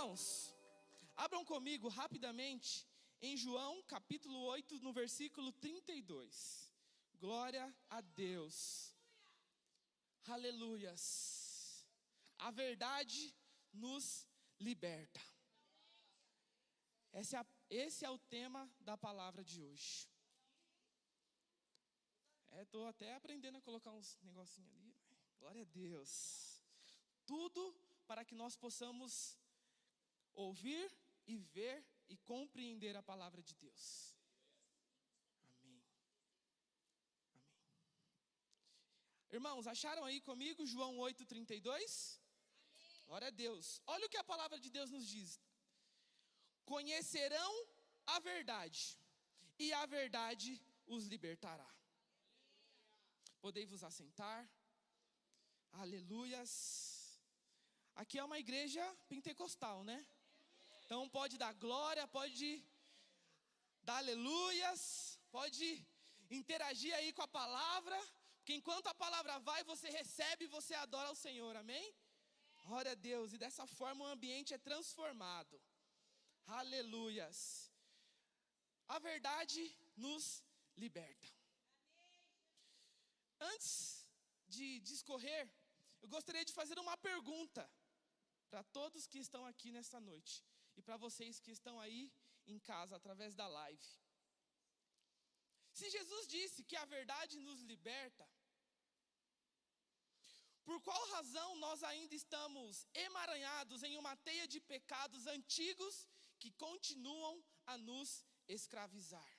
Irmãos, abram comigo rapidamente em João capítulo 8, no versículo 32. Glória a Deus. Aleluias. A verdade nos liberta. Esse é o tema da palavra de hoje. Estou até aprendendo a colocar uns negocinhos ali. Glória a Deus. Tudo para que nós possamos ouvir e ver e compreender a palavra de Deus. Amém. Amém. Irmãos, acharam aí comigo João 8:32? Glória a Deus. Olha o que a palavra de Deus nos diz. Conhecerão a verdade, e a verdade os libertará. Podei vos assentar. Aleluias. Aqui é uma igreja pentecostal, né? Então pode dar glória, pode dar aleluias, pode interagir aí com a palavra, porque enquanto a palavra vai, você recebe e você adora o Senhor, amém? Glória a Deus, e dessa forma o ambiente é transformado. Aleluias. A verdade nos liberta. Antes de discorrer, eu gostaria de fazer uma pergunta para todos que estão aqui nessa noite e para vocês que estão aí em casa através da live. Se Jesus disse que a verdade nos liberta, por qual razão nós ainda estamos emaranhados em uma teia de pecados antigos que continuam a nos escravizar?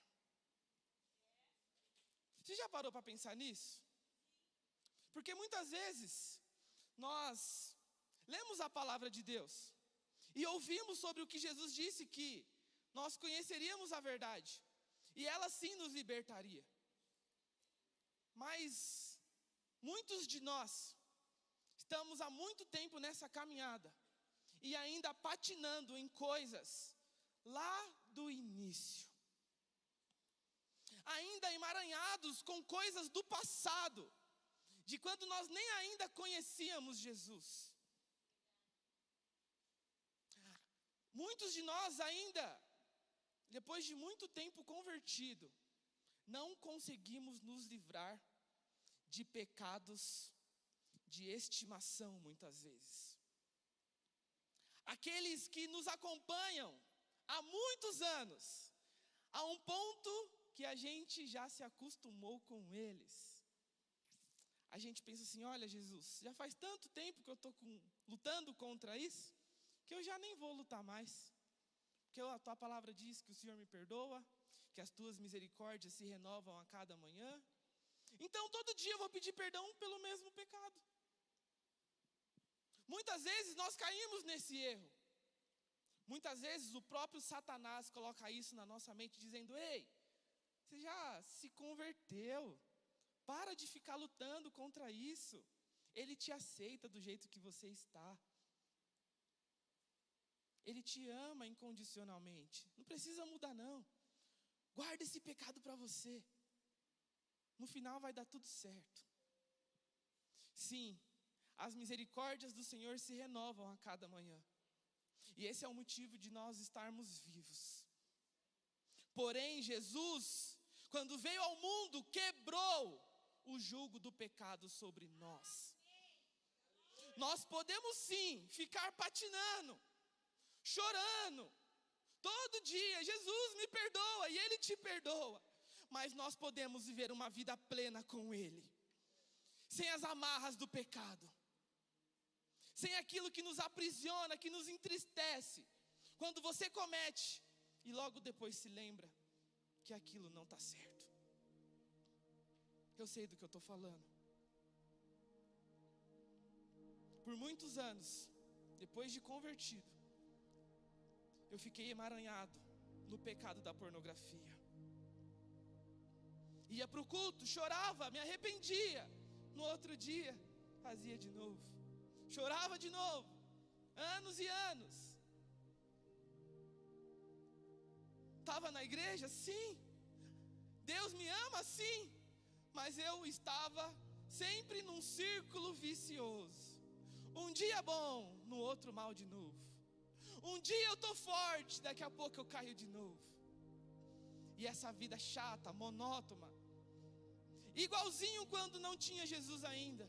Você já parou para pensar nisso? Porque muitas vezes nós lemos a palavra de Deus e ouvimos sobre o que Jesus disse, que nós conheceríamos a verdade e ela sim nos libertaria. Mas muitos de nós estamos há muito tempo nessa caminhada e ainda patinando em coisas lá do início. Ainda emaranhados com coisas do passado, de quando nós nem ainda conhecíamos Jesus. Muitos de nós ainda, depois de muito tempo convertido, não conseguimos nos livrar de pecados de estimação muitas vezes. Aqueles que nos acompanham há muitos anos, a um ponto que a gente já se acostumou com eles. A gente pensa assim, olha Jesus, já faz tanto tempo que eu estou lutando contra isso, que eu já nem vou lutar mais. Porque a tua palavra diz que o Senhor me perdoa, que as tuas misericórdias se renovam a cada manhã. Então todo dia eu vou pedir perdão pelo mesmo pecado. Muitas vezes nós caímos nesse erro. Muitas vezes o próprio Satanás coloca isso na nossa mente, dizendo, ei, você já se converteu. Para de ficar lutando contra isso. Ele te aceita do jeito que você está. Ele te ama incondicionalmente. Não precisa mudar não. Guarda esse pecado para você. No final vai dar tudo certo. Sim, as misericórdias do Senhor se renovam a cada manhã. E esse é o motivo de nós estarmos vivos. Porém, Jesus, quando veio ao mundo, quebrou o jugo do pecado sobre nós. Nós podemos sim ficar patinando, chorando, todo dia, Jesus me perdoa e Ele te perdoa. Mas nós podemos viver uma vida plena com Ele, sem as amarras do pecado, sem aquilo que nos aprisiona, que nos entristece, quando você comete e logo depois se lembra que aquilo não está certo. Eu sei do que eu estou falando. Por muitos anos, depois de convertido, eu fiquei emaranhado no pecado da pornografia. Ia para o culto, chorava, me arrependia. No outro dia, fazia de novo. Chorava de novo. Anos e anos. Estava na igreja? Sim. Deus me ama? Sim. Mas eu estava sempre num círculo vicioso. Um dia bom, no outro mal de novo. Um dia eu estou forte, daqui a pouco eu caio de novo. E essa vida chata, monótona, igualzinho quando não tinha Jesus ainda.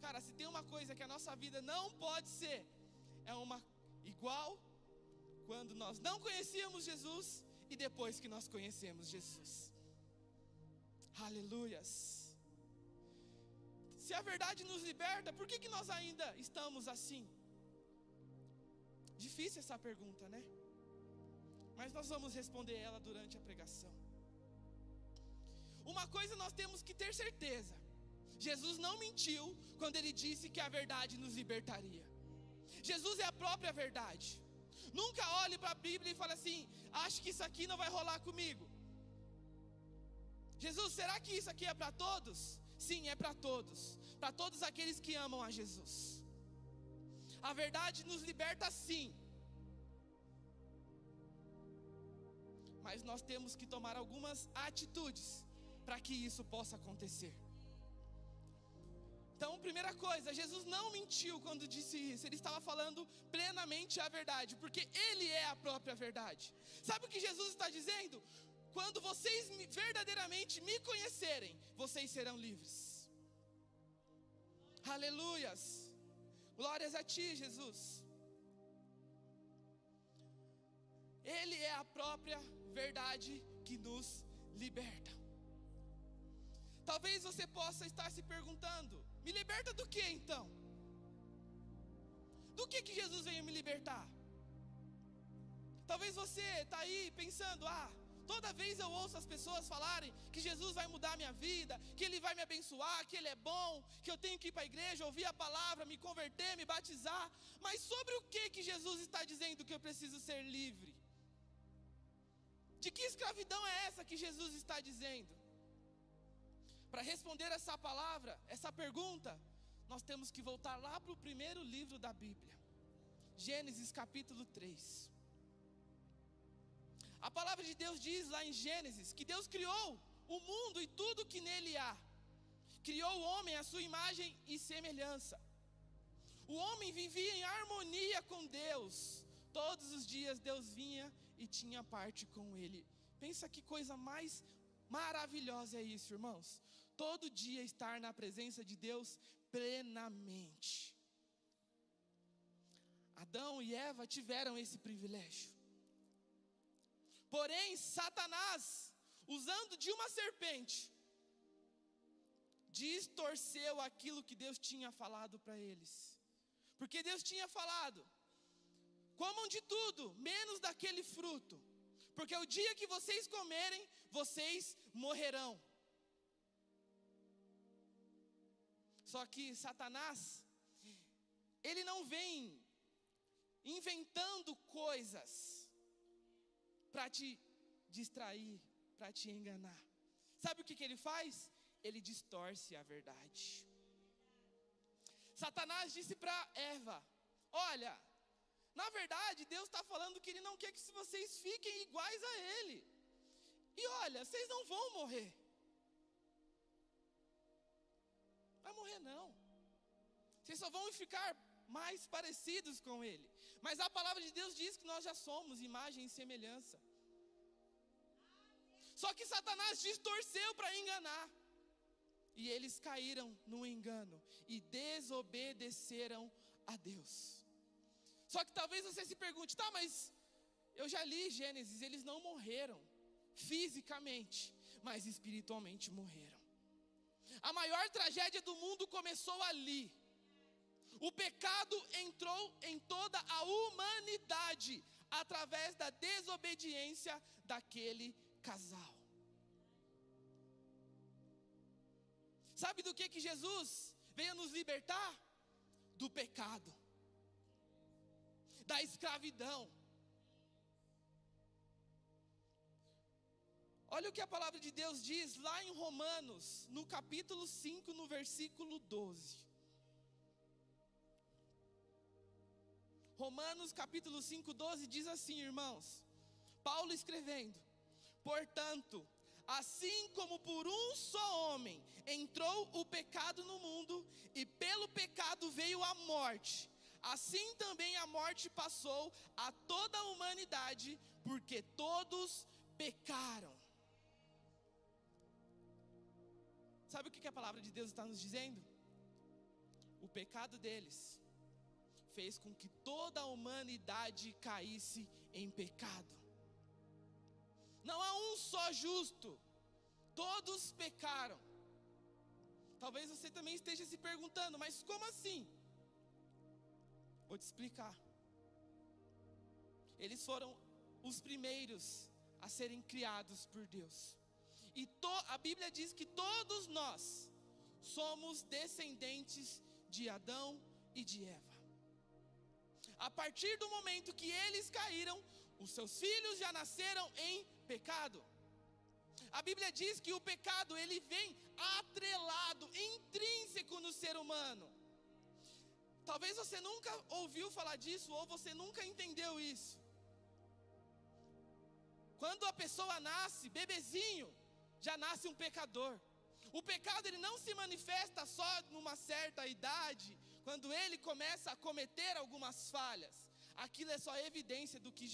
Cara, se tem uma coisa que a nossa vida não pode ser, é uma igual quando nós não conhecíamos Jesus e depois que nós conhecemos Jesus. Aleluias. Se a verdade nos liberta, por que nós ainda estamos assim? Difícil essa pergunta, né? Mas nós vamos responder ela durante a pregação. Uma coisa nós temos que ter certeza: Jesus não mentiu quando ele disse que a verdade nos libertaria. Jesus é a própria verdade. Nunca olhe para a Bíblia e fale assim: acho que isso aqui não vai rolar comigo. Jesus, será que isso aqui é para todos? Sim, é para todos. Para todos aqueles que amam a Jesus. A verdade nos liberta sim. Mas nós temos que tomar algumas atitudes para que isso possa acontecer. Então, primeira coisa, Jesus não mentiu quando disse isso. Ele estava falando plenamente a verdade, porque Ele é a própria verdade. Sabe o que Jesus está dizendo? Quando vocês verdadeiramente me conhecerem, vocês serão livres. Aleluias. Glórias a Ti, Jesus. Ele é a própria verdade que nos liberta. Talvez você possa estar se perguntando: me liberta do que então? Do que Jesus veio me libertar? Talvez você está aí pensando: toda vez eu ouço as pessoas falarem que Jesus vai mudar a minha vida, que Ele vai me abençoar, que Ele é bom, que eu tenho que ir para a igreja, ouvir a palavra, me converter, me batizar. Mas sobre o que Jesus está dizendo que eu preciso ser livre? De que escravidão é essa que Jesus está dizendo? Para responder essa palavra, essa pergunta, nós temos que voltar lá para o primeiro livro da Bíblia, Gênesis capítulo 3. A palavra de Deus diz lá em Gênesis que Deus criou o mundo e tudo que nele há. Criou o homem à sua imagem e semelhança. O homem vivia em harmonia com Deus. Todos os dias Deus vinha e tinha parte com ele. Pensa que coisa mais maravilhosa é isso, irmãos. Todo dia estar na presença de Deus plenamente. Adão e Eva tiveram esse privilégio. Porém, Satanás, usando de uma serpente, distorceu aquilo que Deus tinha falado para eles. Porque Deus tinha falado: comam de tudo, menos daquele fruto, porque o dia que vocês comerem, vocês morrerão. Só que Satanás, ele não vem inventando coisas para te distrair, para te enganar. Sabe o que ele faz? Ele distorce a verdade. Satanás disse para Eva: olha, na verdade Deus está falando que Ele não quer que vocês fiquem iguais a Ele. E olha, vocês não vão morrer. Vai morrer não. Vocês só vão ficar mais parecidos com Ele. Mas a palavra de Deus diz que nós já somos imagem e semelhança. Só que Satanás distorceu para enganar. E eles caíram no engano e desobedeceram a Deus. Só que talvez você se pergunte: tá, mas eu já li Gênesis, eles não morreram fisicamente, mas espiritualmente morreram. A maior tragédia do mundo começou ali. O pecado entrou em toda a humanidade através da desobediência daquele casal. Sabe do que Jesus veio nos libertar? Do pecado, da escravidão. Olha o que a palavra de Deus diz lá em Romanos, no capítulo 5, no versículo 12. Romanos capítulo 5, 12 diz assim, irmãos, Paulo escrevendo: portanto, assim como por um só homem entrou o pecado no mundo, e pelo pecado veio a morte, assim também a morte passou a toda a humanidade, porque todos pecaram. Sabe o que a palavra de Deus está nos dizendo? O pecado deles fez com que toda a humanidade caísse em pecado. Não há um só justo, todos pecaram. Talvez você também esteja se perguntando, mas como assim? Vou te explicar. Eles foram os primeiros a serem criados por Deus. E a Bíblia diz que todos nós somos descendentes de Adão e de Eva. A partir do momento que eles caíram, os seus filhos já nasceram em pecado. A Bíblia diz que o pecado, ele vem atrelado, intrínseco no ser humano. Talvez você nunca ouviu falar disso, ou você nunca entendeu isso. Quando a pessoa nasce, bebezinho, já nasce um pecador. O pecado, ele não se manifesta só numa certa idade, quando ele começa a cometer algumas falhas. Aquilo é só evidência do que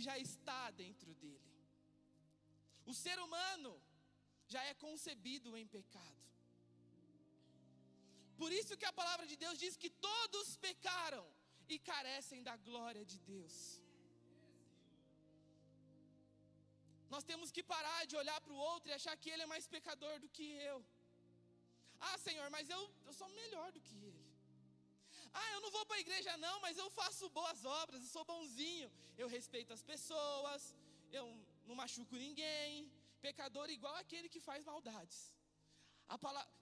já está dentro dele. O ser humano já é concebido em pecado. Por isso que a palavra de Deus diz que todos pecaram e carecem da glória de Deus. Nós temos que parar de olhar para o outro e achar que ele é mais pecador do que eu. Ah, Senhor, mas eu sou melhor do que ele. Ah, eu não vou para a igreja não, mas eu faço boas obras, eu sou bonzinho. Eu respeito as pessoas, eu não machuco ninguém. Pecador igual aquele que faz maldades.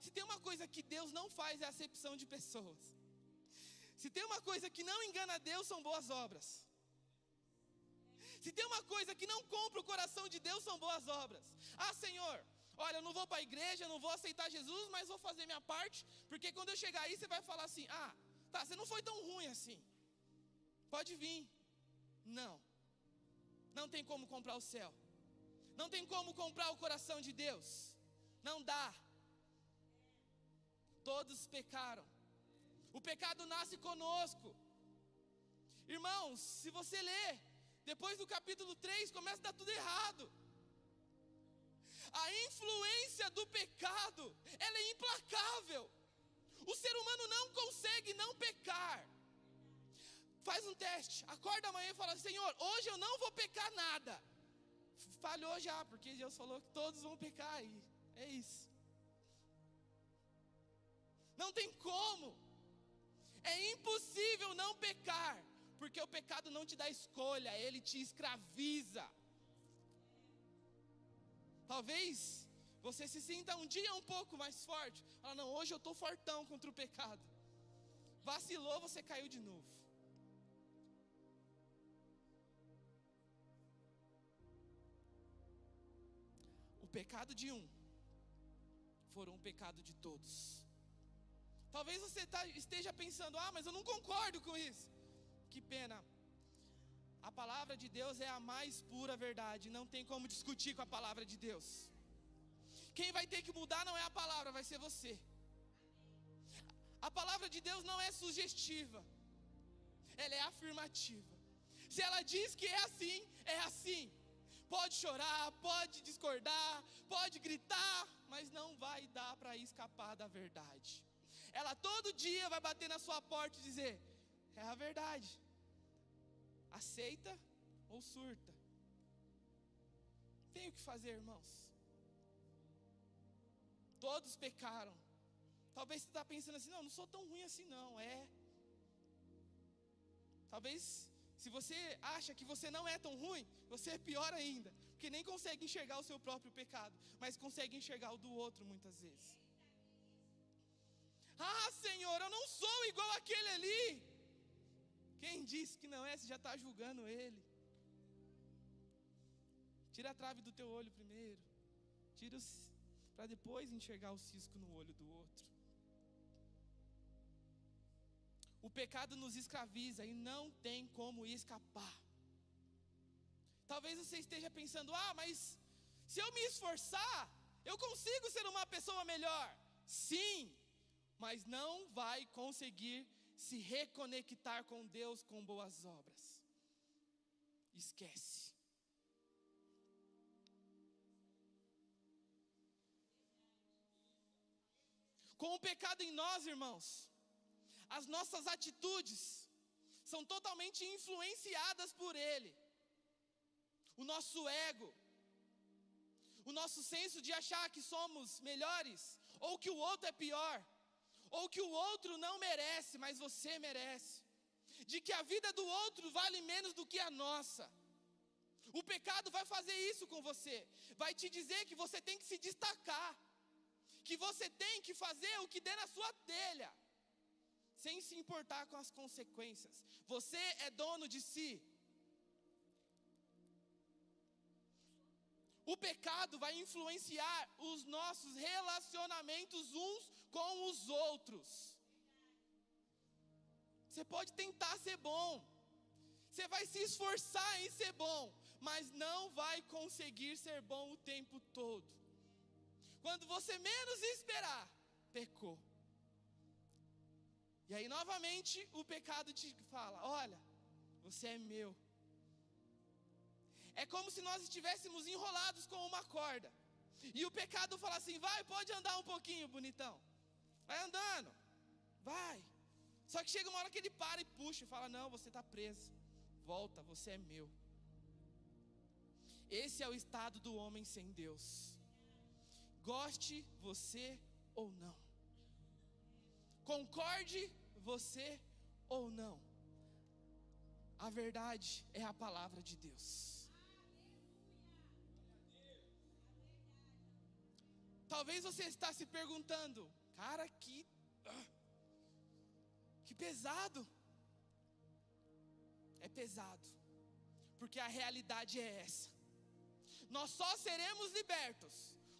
Se tem uma coisa que Deus não faz é acepção de pessoas. Se tem uma coisa que não engana Deus, são boas obras. Se tem uma coisa que não compra o coração de Deus, são boas obras. Ah, Senhor, olha, eu não vou para a igreja, não vou aceitar Jesus, mas vou fazer minha parte, porque quando eu chegar aí, você vai falar assim, ah, tá, você não foi tão ruim assim. Pode vir. Não. Não tem como comprar o céu. Não tem como comprar o coração de Deus. Não dá. Todos pecaram. O pecado nasce conosco. Irmãos, se você ler, depois do capítulo 3, começa a dar tudo errado. A influência do pecado, ela é implacável. O ser humano não consegue não pecar. Faz um teste, acorda amanhã e fala, Senhor, hoje eu não vou pecar nada. Falhou já, porque Deus falou que todos vão pecar aí. É isso. Não tem como. É impossível não pecar, porque o pecado não te dá escolha, ele te escraviza. Talvez você se sinta um dia um pouco mais forte. Fala, não, hoje eu estou fortão contra o pecado. Vacilou, você caiu de novo. O pecado de um foram o pecado de todos. Talvez você esteja pensando, ah, mas eu não concordo com isso. Que pena. A palavra de Deus é a mais pura verdade. Não tem como discutir com a palavra de Deus. Quem vai ter que mudar não é a palavra, vai ser você. A palavra de Deus não é sugestiva. Ela é afirmativa. Se ela diz que é assim, é assim. Pode chorar, pode discordar, pode gritar, mas não vai dar para escapar da verdade. Ela todo dia vai bater na sua porta e dizer, é a verdade. Aceita ou surta. Tem o que fazer, irmãos. Todos pecaram. Talvez você está pensando assim, não sou tão ruim assim não, Talvez, se você acha que você não é tão ruim, você é pior ainda. Porque nem consegue enxergar o seu próprio pecado, mas consegue enxergar o do outro muitas vezes. Ah, Senhor, eu não sou igual aquele ali. Quem disse que não é, você já está julgando ele. Tira a trave do teu olho primeiro. Tira para depois enxergar o cisco no olho do outro. O pecado nos escraviza e não tem como escapar. Talvez você esteja pensando, mas se eu me esforçar, eu consigo ser uma pessoa melhor. Sim, mas não vai conseguir se reconectar com Deus com boas obras. Esquece. Com o pecado em nós, irmãos, as nossas atitudes são totalmente influenciadas por ele. O nosso ego, o nosso senso de achar que somos melhores, ou que o outro é pior, ou que o outro não merece, mas você merece. De que a vida do outro vale menos do que a nossa. O pecado vai fazer isso com você. Vai te dizer que você tem que se destacar. Que você tem que fazer o que der na sua telha. Sem se importar com as consequências. Você é dono de si. O pecado vai influenciar os nossos relacionamentos uns com os outros. Você pode tentar ser bom. Você vai se esforçar em ser bom. Mas não vai conseguir ser bom o tempo todo. Quando você menos esperar, pecou. E aí novamente o pecado te fala: olha, você é meu. É como se nós estivéssemos enrolados com uma corda. E o pecado fala assim: vai, pode andar um pouquinho, bonitão. Vai andando, vai. Só que chega uma hora que ele para e puxa e fala: não, você está preso. Volta, você é meu. Esse é o estado do homem sem Deus. Goste você ou não. Concorde você ou não. A verdade é a palavra de Deus. Talvez você está se perguntando: cara, que pesado. É pesado, porque a realidade é essa. Nós só seremos libertos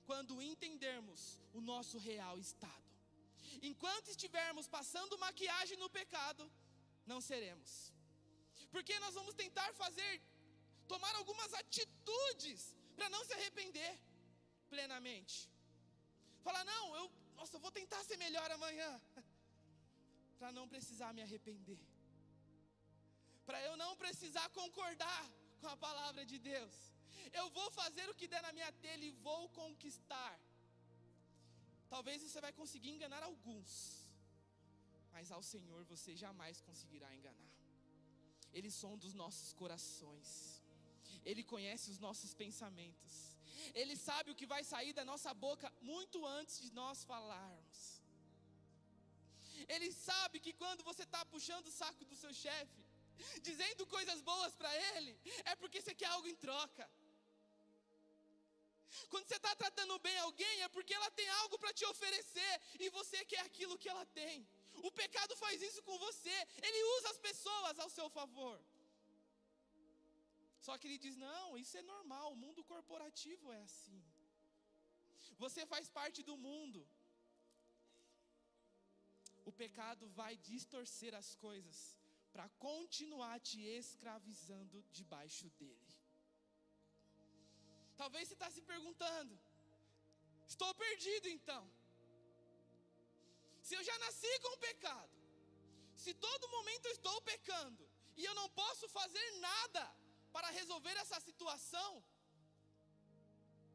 quando entendermos o nosso real estado. Enquanto estivermos passando maquiagem no pecado, não seremos. Porque nós vamos tentar tomar algumas atitudes para não se arrepender plenamente. Falar: não, eu vou tentar ser melhor amanhã, para não precisar me arrepender. Para eu não precisar concordar com a palavra de Deus. Eu vou fazer o que der na minha telha e vou conquistar. Talvez você vai conseguir enganar alguns, mas ao Senhor você jamais conseguirá enganar. Ele sonda os nossos corações. Ele conhece os nossos pensamentos. Ele sabe o que vai sair da nossa boca muito antes de nós falarmos. Ele sabe que quando você está puxando o saco do seu chefe, dizendo coisas boas para ele, é porque você quer algo em troca. Quando você está tratando bem alguém, é porque ela tem algo para te oferecer e você quer aquilo que ela tem. O pecado faz isso com você. Ele usa as pessoas ao seu favor. Só que ele diz: não, isso é normal, o mundo corporativo é assim. Você faz parte do mundo. O pecado vai distorcer as coisas para continuar te escravizando debaixo dele. Talvez você está se perguntando: estou perdido então. Se eu já nasci com o pecado, se todo momento eu estou pecando, e eu não posso fazer nada para resolver essa situação,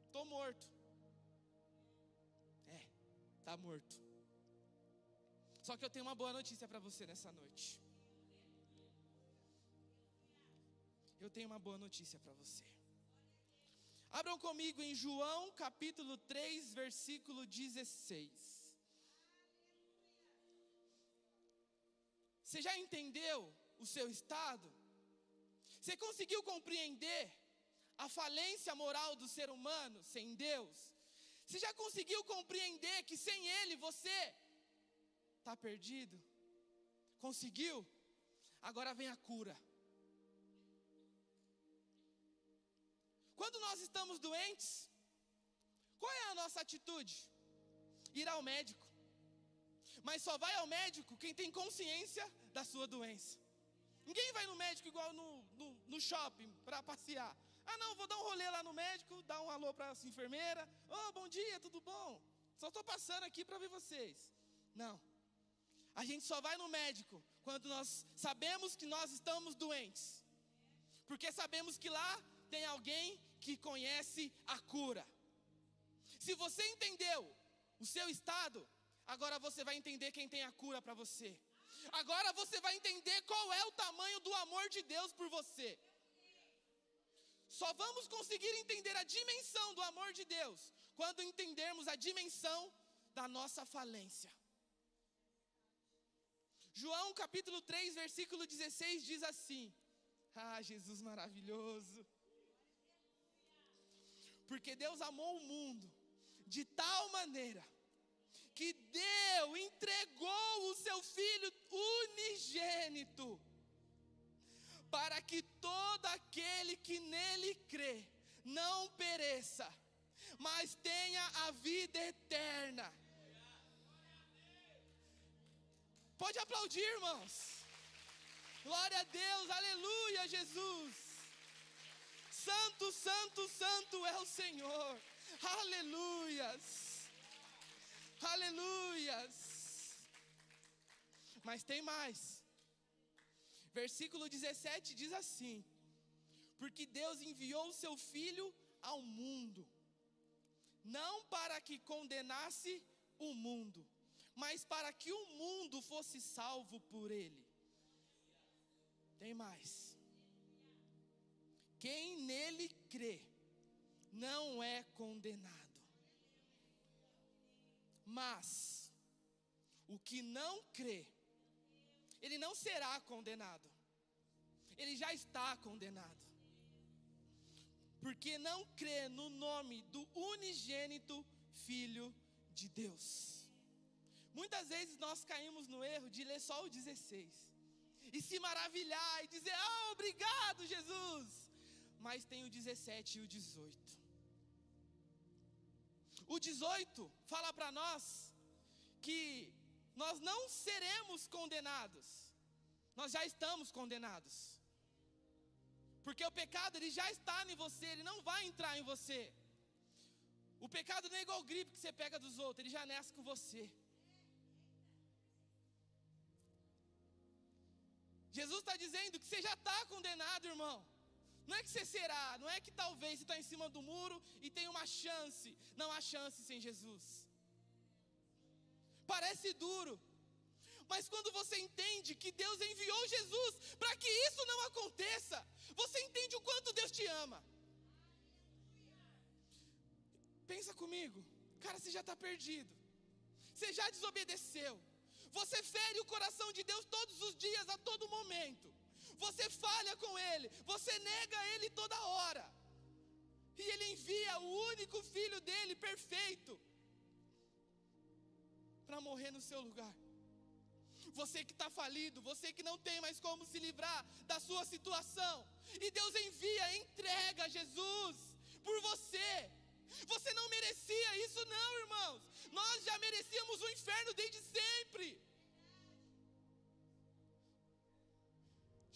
estou morto. Está morto. Só que eu tenho uma boa notícia para você nessa noite. Eu tenho uma boa notícia para você. Abram comigo em João capítulo 3, versículo 16. Você já entendeu o seu estado? Você conseguiu compreender a falência moral do ser humano sem Deus? Você já conseguiu compreender que sem Ele você está perdido? Conseguiu? Agora vem a cura. Quando nós estamos doentes, qual é a nossa atitude? Ir ao médico. Mas só vai ao médico quem tem consciência da sua doença. Ninguém vai no médico igual no shopping para passear. Ah não, vou dar um rolê lá no médico, dar um alô para essa enfermeira. Oh, bom dia, tudo bom? Só estou passando aqui para ver vocês. Não. A gente só vai no médico quando nós sabemos que nós estamos doentes. Porque sabemos que lá tem alguém que conhece a cura. Se você entendeu o seu estado, agora você vai entender quem tem a cura para você. Agora você vai entender qual é o tamanho do amor de Deus por você. Só vamos conseguir entender a dimensão do amor de Deus quando entendermos a dimensão da nossa falência. João capítulo 3, versículo 16 diz assim: ah, Jesus maravilhoso. Porque Deus amou o mundo de tal maneira que entregou o seu Filho unigênito, para que todo aquele que nele crê não pereça, mas tenha a vida eterna. Pode aplaudir, irmãos. Glória a Deus, aleluia, Jesus. Santo, santo, santo é o Senhor. Aleluias. Aleluias. Mas tem mais. Versículo 17 diz assim: porque Deus enviou o seu Filho ao mundo, não para que condenasse o mundo, mas para que o mundo fosse salvo por ele. Tem mais. Quem nele crê não é condenado, mas o que não crê, ele não será condenado. Ele já está condenado, porque não crê no nome do unigênito Filho de Deus. Muitas vezes nós caímos no erro de ler só o 16 e se maravilhar e dizer: ah, obrigado, Jesus. Mas tem o 17 e o 18. O 18 fala para nós que nós não seremos condenados. Nós já estamos condenados. Porque o pecado, ele já está em você, ele não vai entrar em você. O pecado não é igual gripe que você pega dos outros, ele já nasce com você. Jesus está dizendo que você já está condenado, irmão. Não é que você será, não é que talvez você está em cima do muro e tem uma chance. Não há chance sem Jesus. Parece duro, mas quando você entende que Deus enviou Jesus para que isso não aconteça, você entende o quanto Deus te ama. Pensa comigo, cara, você já está perdido. Você já desobedeceu. Você fere o coração de Deus todos os dias, a todo momento. Você falha com Ele, você nega Ele toda hora. E Ele envia o único Filho dEle, perfeito, para morrer no seu lugar. Você que está falido, você que não tem mais como se livrar da sua situação, e Deus envia, entrega Jesus por você. Você não merecia isso não, irmãos. Nós já merecíamos o inferno desde sempre.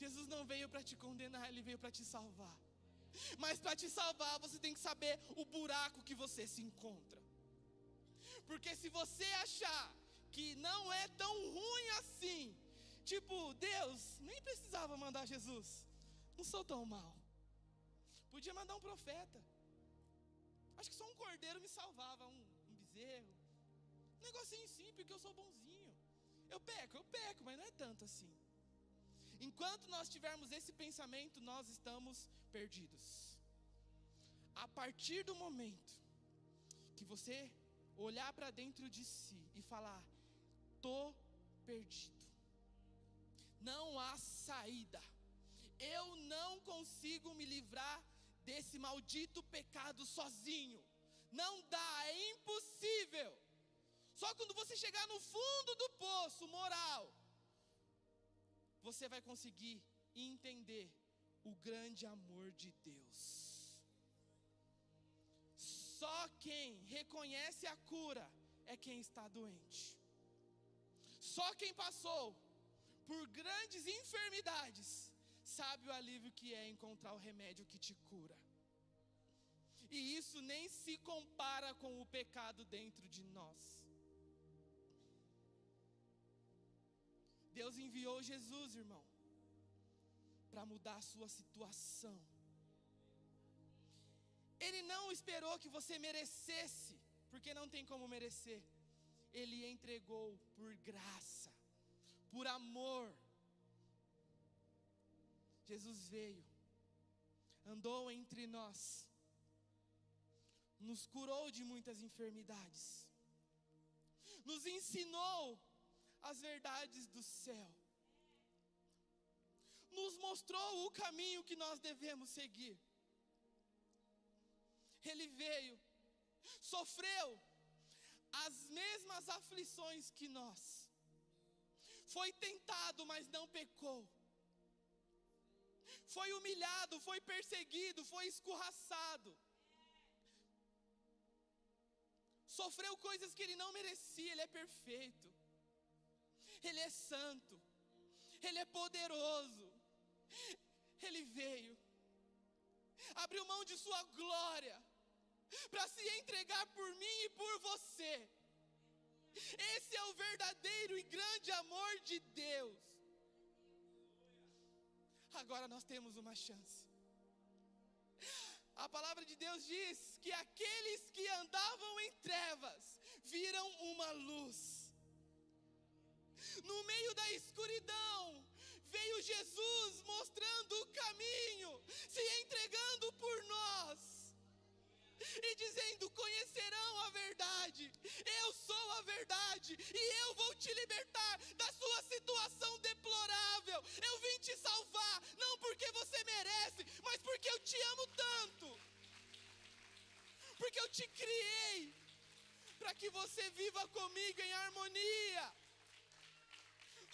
Jesus não veio para te condenar, Ele veio para te salvar. Mas para te salvar, você tem que saber o buraco que você se encontra. Porque se você achar que não é tão ruim assim, tipo, Deus nem precisava mandar Jesus, não sou tão mal, podia mandar um profeta, acho que só um cordeiro me salvava, um bezerro, um negocinho simples, porque eu sou bonzinho. Eu peco, mas não é tanto assim. Enquanto nós tivermos esse pensamento, nós estamos perdidos. A partir do momento que você olhar para dentro de si e falar: tô perdido, não há saída, eu não consigo me livrar desse maldito pecado sozinho, não dá, é impossível. Só quando você chegar no fundo do poço moral, você vai conseguir entender o grande amor de Deus. Só quem reconhece a cura é quem está doente. Só quem passou por grandes enfermidades sabe o alívio que é encontrar o remédio que te cura. E isso nem se compara com o pecado dentro de nós. Deus enviou Jesus, irmão, para mudar a sua situação. Ele não esperou que você merecesse, porque não tem como merecer. Ele entregou por graça, por amor. Jesus veio, andou entre nós, nos curou de muitas enfermidades, nos ensinou as verdades do céu, nos mostrou o caminho que nós devemos seguir. Ele veio, sofreu as mesmas aflições que nós, foi tentado, mas não pecou, foi humilhado, foi perseguido, foi escorraçado, sofreu coisas que ele não merecia. Ele é perfeito, ele é santo, ele é poderoso. Ele veio, abriu mão de sua glória para se entregar por mim e por você. Esse é o verdadeiro e grande amor de Deus. Agora nós temos uma chance. A palavra de Deus diz que aqueles que andavam em trevas viram uma luz. No meio da escuridão veio Jesus mostrando o caminho, se entregando por nós e dizendo: conhecerão a verdade, eu sou a verdade e eu vou te libertar da sua situação deplorável. Eu vim te salvar, não porque você merece, mas porque eu te amo tanto, porque eu te criei para que você viva comigo em harmonia.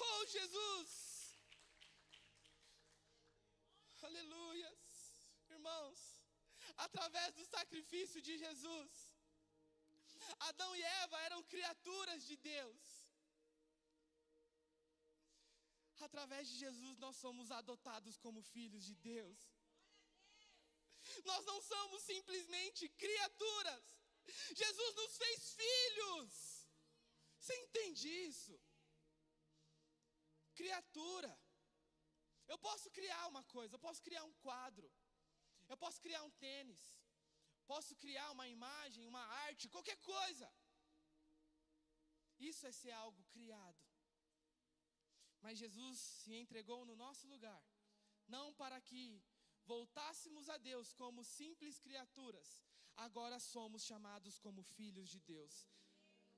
Oh, Jesus! Aleluias! Irmãos, através do sacrifício de Jesus, Adão e Eva eram criaturas de Deus. Através de Jesus nós somos adotados como filhos de Deus. Nós não somos simplesmente criaturas. Jesus nos fez filhos. Você entende isso? Criatura. Eu posso criar uma coisa, eu posso criar um quadro, eu posso criar um tênis, posso criar uma imagem, uma arte, qualquer coisa. Isso é ser algo criado. Mas Jesus se entregou no nosso lugar, não para que voltássemos a Deus como simples criaturas. Agora somos chamados como filhos de Deus,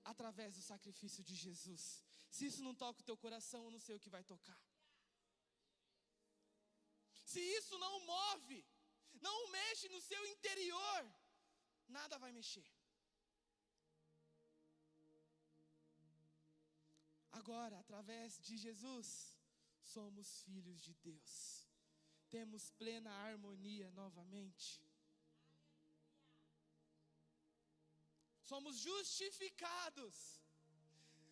através do sacrifício de Jesus. Se isso não toca o teu coração, eu não sei o que vai tocar. Se isso não move, não mexe no seu interior, nada vai mexer. Agora, através de Jesus, somos filhos de Deus. Temos plena harmonia novamente. Somos justificados.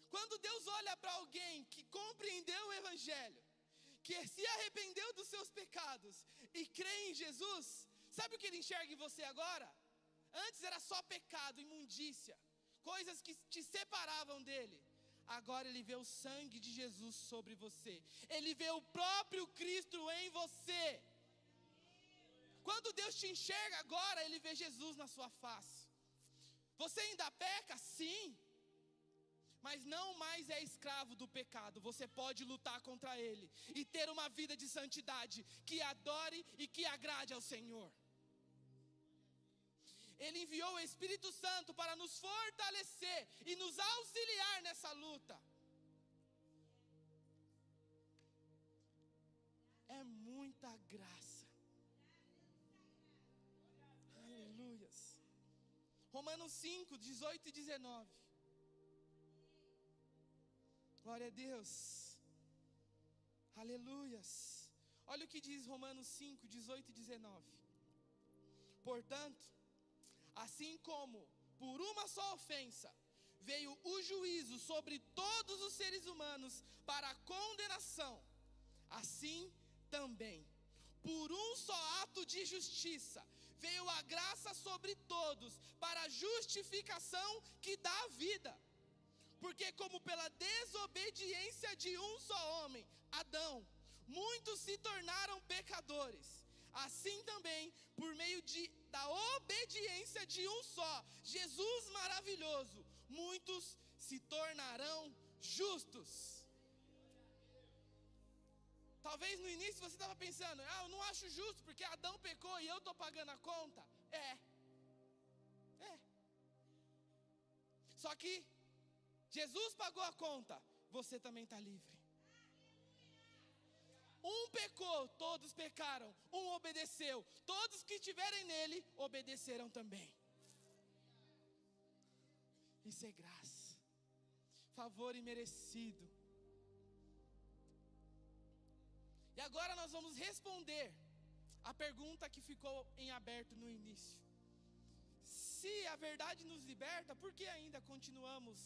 Quando Deus olha para alguém que compreendeu o Evangelho, que se arrependeu dos seus pecados e crê em Jesus, sabe o que ele enxerga em você agora? Antes era só pecado, imundícia, coisas que te separavam dele. Agora ele vê o sangue de Jesus sobre você. Ele vê o próprio Cristo em você. Quando Deus te enxerga agora, ele vê Jesus na sua face. Você ainda peca? Sim. Mas não mais é escravo do pecado. Você pode lutar contra ele e ter uma vida de santidade que adore e que agrade ao Senhor. Ele enviou o Espírito Santo para nos fortalecer e nos auxiliar nessa luta. É muita graça. Aleluias. Romanos 5, 18 e 19. Glória a Deus. Aleluias. Olha o que diz Romanos 5, 18 e 19. Portanto, assim como por uma só ofensa veio o juízo sobre todos os seres humanos para a condenação, assim também, por um só ato de justiça, veio a graça sobre todos para a justificação que dá a vida. Porque como pela desobediência de um só homem, Adão, muitos se tornaram pecadores, assim também, por meio da obediência de um só, Jesus maravilhoso, muitos se tornarão justos. Talvez no início você estava pensando, eu não acho justo porque Adão pecou e eu estou pagando a conta. Só que Jesus pagou a conta, você também está livre. Um pecou, todos pecaram, um obedeceu, todos que estiverem nele obedeceram também. Isso é graça, favor imerecido. E agora nós vamos responder a pergunta que ficou em aberto no início. Se a verdade nos liberta, por que ainda continuamos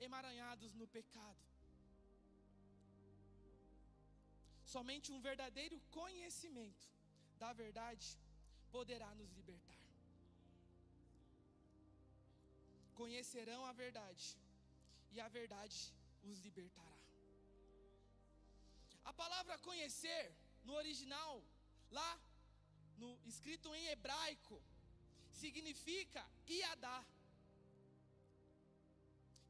emaranhados no pecado? Somente um verdadeiro conhecimento da verdade poderá nos libertar. Conhecerão a verdade, e a verdade os libertará. A palavra conhecer, no original, lá, escrito em hebraico, significa iadá,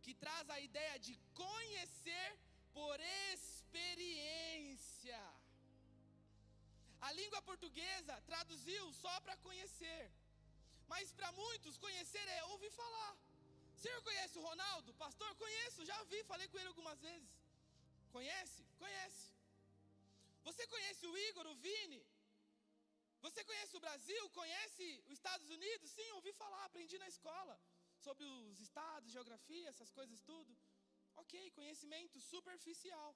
que traz a ideia de conhecer por experiência. A língua portuguesa traduziu só para conhecer, mas para muitos conhecer é ouvir falar. O senhor conhece o Ronaldo? Pastor, conheço, já vi, falei com ele algumas vezes. Conhece? Conhece. Você conhece o Igor, o Vini? Você conhece o Brasil? Conhece os Estados Unidos? Sim, ouvi falar, aprendi na escola sobre os estados, geografia, essas coisas tudo. Ok, conhecimento superficial.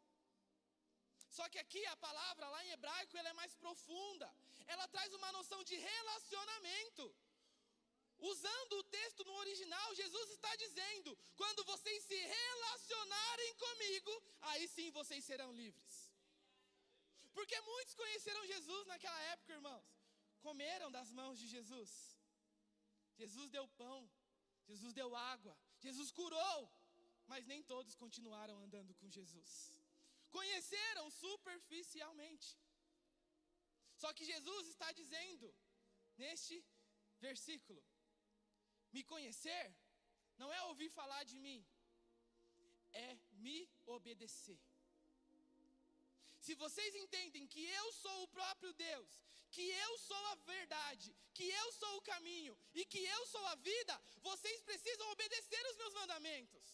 Só que aqui a palavra lá em hebraico ela é mais profunda. Ela traz uma noção de relacionamento. Usando o texto no original, Jesus está dizendo: quando vocês se relacionarem comigo, aí sim vocês serão livres. Porque muitos conheceram Jesus naquela época, irmãos. Comeram das mãos de Jesus. Jesus deu pão, Jesus deu água, Jesus curou. Mas nem todos continuaram andando com Jesus. Conheceram superficialmente. Só que Jesus está dizendo, neste versículo, me conhecer não é ouvir falar de mim, é me obedecer. Se vocês entendem que eu sou o próprio Deus, que eu sou a verdade, que eu sou o caminho e que eu sou a vida, vocês precisam obedecer os meus mandamentos.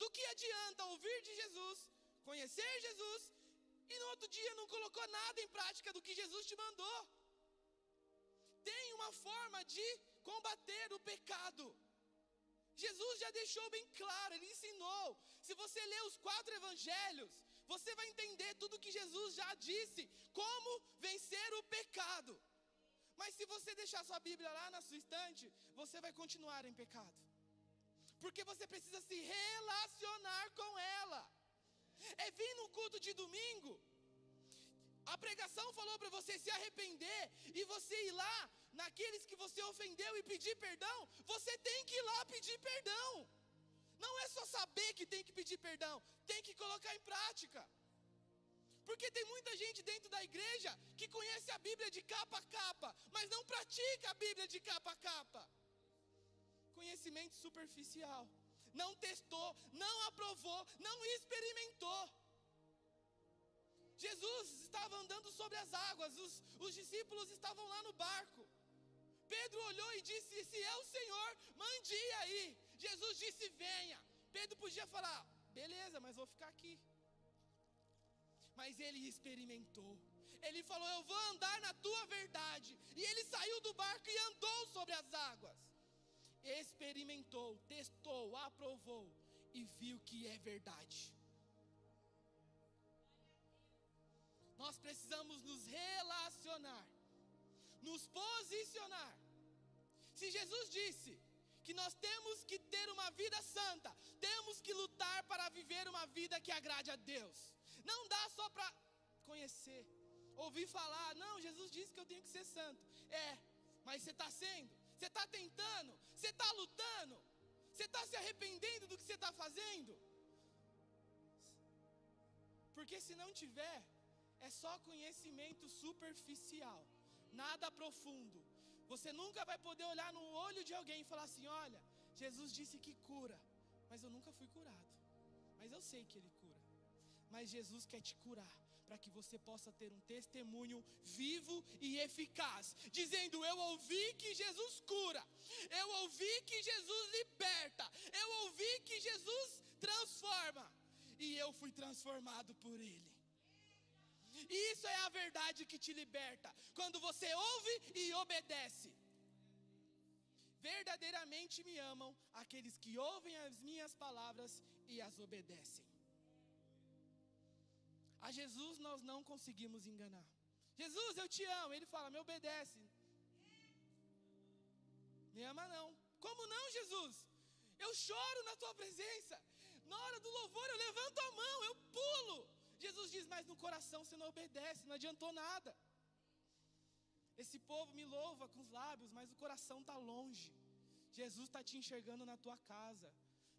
Do que adianta ouvir de Jesus, conhecer Jesus, e no outro dia não colocou nada em prática do que Jesus te mandou? Tem uma forma de combater o pecado. Jesus já deixou bem claro, Ele ensinou. Se você ler os 4 evangelhos, você vai entender tudo que Jesus já disse, como vencer o pecado. Mas se você deixar sua Bíblia lá na sua estante, você vai continuar em pecado. Porque você precisa se relacionar com ela. É vir num culto de domingo, a pregação falou para você se arrepender, e você ir lá, naqueles que você ofendeu e pedir perdão, você tem que ir lá pedir perdão. Não é só saber que tem que pedir perdão, tem que colocar em prática. Porque tem muita gente dentro da igreja que conhece a Bíblia de capa a capa, mas não pratica a Bíblia de capa a capa. Conhecimento superficial. Não testou, não aprovou, não experimentou. Jesus estava andando sobre as águas, os discípulos estavam lá no barco. Pedro olhou e disse: se é o Senhor, mande ir aí. Jesus disse: venha. Pedro podia falar: beleza, mas vou ficar aqui. Mas ele experimentou. Ele falou: eu vou andar na tua verdade. E ele saiu do barco e andou sobre as águas. Experimentou, testou, aprovou e viu que é verdade. Nós precisamos nos relacionar, nos posicionar. Se Jesus disse que nós temos que ter uma vida santa, temos que lutar para viver uma vida que agrade a Deus. Não dá só para conhecer, ouvir falar: não, Jesus disse que eu tenho que ser santo. Mas você está sendo? Você está tentando? Você está lutando? Você está se arrependendo do que você está fazendo? Porque se não tiver, é só conhecimento superficial, nada profundo. Você nunca vai poder olhar no olho de alguém e falar assim: olha, Jesus disse que cura, mas eu nunca fui curado, mas eu sei que Ele cura. Mas Jesus quer te curar, para que você possa ter um testemunho vivo e eficaz, dizendo: eu ouvi que Jesus cura, eu ouvi que Jesus liberta, eu ouvi que Jesus transforma, e eu fui transformado por Ele. Isso é a verdade que te liberta, quando você ouve e obedece. Verdadeiramente me amam aqueles que ouvem as minhas palavras e as obedecem. A Jesus nós não conseguimos enganar. Jesus, eu te amo. Ele fala: me obedece. Me ama não. Como não, Jesus? Eu choro na tua presença. Na hora do louvor eu levanto a mão, eu pulo. Jesus diz: mas no coração você não obedece, não adiantou nada. Esse povo me louva com os lábios, mas o coração está longe. Jesus está te enxergando na tua casa,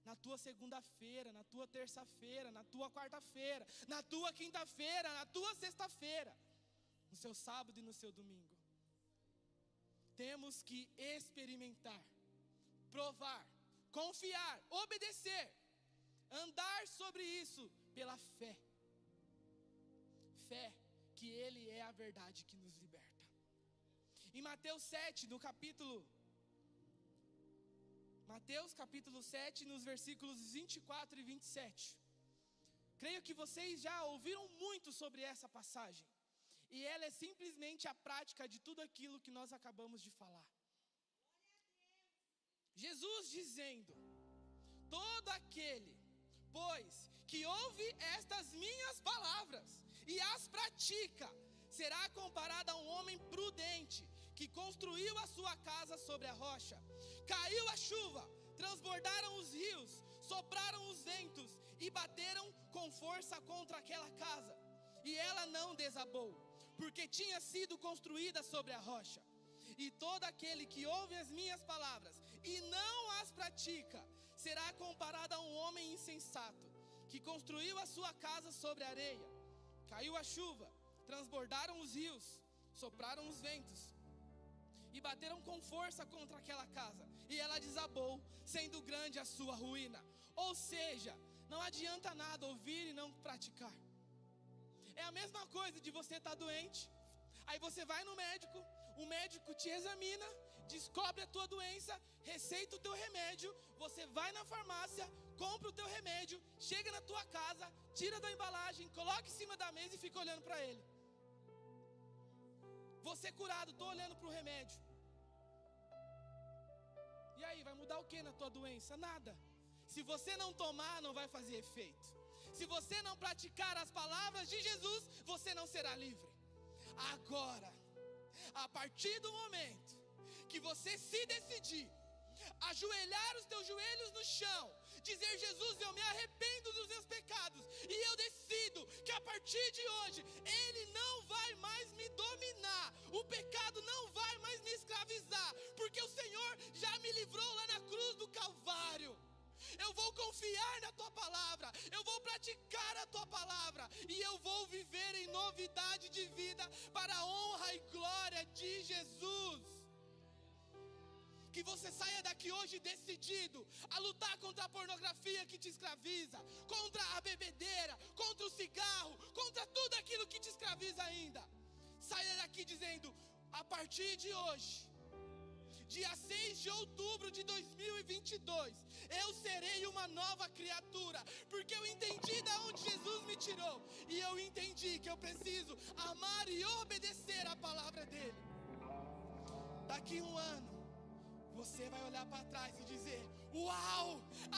na tua segunda-feira, na tua terça-feira, na tua quarta-feira, na tua quinta-feira, na tua sexta-feira, no seu sábado e no seu domingo. Temos que experimentar, provar, confiar, obedecer, andar sobre isso pela fé. Fé que Ele é a verdade que nos liberta. Em Mateus 7, no Mateus capítulo 7, nos versículos 24 e 27. Creio que vocês já ouviram muito sobre essa passagem. E ela é simplesmente a prática de tudo aquilo que nós acabamos de falar. Jesus dizendo: todo aquele, pois, que ouve estas minhas palavras e as pratica, será comparado a um homem prudente, que construiu a sua casa sobre a rocha. Caiu a chuva, transbordaram os rios, sopraram os ventos e bateram com força contra aquela casa. E ela não desabou, porque tinha sido construída sobre a rocha. E todo aquele que ouve as minhas palavras e não as pratica, será comparado a um homem insensato, que construiu a sua casa sobre a areia. Caiu a chuva, transbordaram os rios, sopraram os ventos e bateram com força contra aquela casa, e ela desabou, sendo grande a sua ruína. Ou seja, não adianta nada ouvir e não praticar. É a mesma coisa de você estar doente, aí você vai no médico, o médico te examina, descobre a tua doença, receita o teu remédio, você vai na farmácia, compra o teu remédio, chega na tua casa, tira da embalagem, coloca em cima da mesa e fica olhando para ele. Você curado, estou olhando para o remédio. E aí, vai mudar o que na tua doença? Nada. Se você não tomar, não vai fazer efeito. Se você não praticar as palavras de Jesus, você não será livre. Agora, a partir do momento que você se decidir, ajoelhar os teus joelhos no chão, dizer: Jesus, eu me arrependo dos meus pecados, e eu decido que a partir de hoje Ele não vai mais me dominar, o pecado não vai mais me escravizar, porque o Senhor já me livrou lá na cruz do Calvário. Eu vou confiar na tua palavra, eu vou praticar a tua palavra, e eu vou viver em novidade de vida para a honra e glória de Jesus. Que você saia daqui hoje decidido a lutar contra a pornografia que te escraviza, contra a bebedeira, contra o cigarro, contra tudo aquilo que te escraviza ainda. Saia daqui dizendo: a partir de hoje, dia 6 de outubro de 2022, eu serei uma nova criatura, porque eu entendi de onde Jesus me tirou, e eu entendi que eu preciso amar e obedecer a palavra dele. Daqui um ano, você vai olhar para trás e dizer: uau,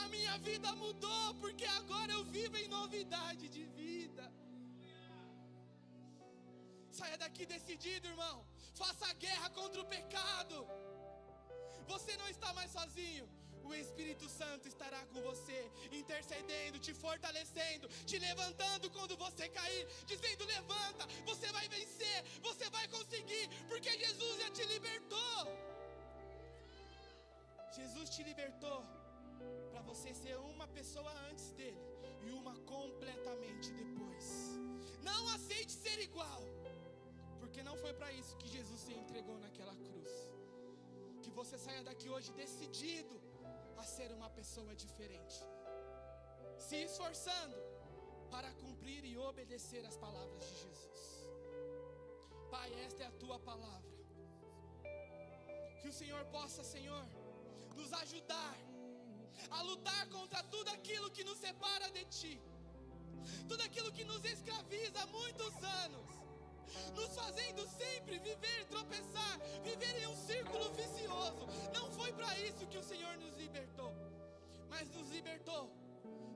a minha vida mudou, porque agora eu vivo em novidade de vida. Saia daqui decidido, irmão. Faça a guerra contra o pecado. Você não está mais sozinho. O Espírito Santo estará com você, intercedendo, te fortalecendo, te levantando quando você cair, dizendo: levanta, você vai vencer, você vai conseguir, porque Jesus já te libertou. Jesus te libertou. para você ser uma pessoa antes dele e uma completamente depois. Não aceite ser igual, porque não foi para isso que Jesus se entregou naquela cruz. Que você saia daqui hoje decidido a ser uma pessoa diferente, se esforçando para cumprir e obedecer as palavras de Jesus. Pai, esta é a tua palavra. Que o Senhor possa, Senhor, nos ajudar a lutar contra tudo aquilo que nos separa de Ti, tudo aquilo que nos escraviza há muitos anos, nos fazendo sempre viver, tropeçar, viver em um círculo vicioso. Não foi para isso que o Senhor nos libertou, mas nos libertou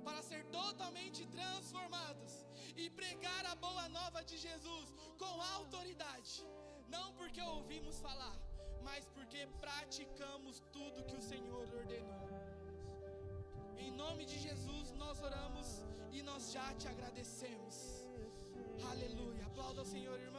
para ser totalmente transformados e pregar a boa nova de Jesus com autoridade, não porque ouvimos falar, mas porque praticamos tudo que o Senhor ordenou. Em nome de Jesus nós oramos e nós já te agradecemos. Aleluia. Aplauda o Senhor, irmão.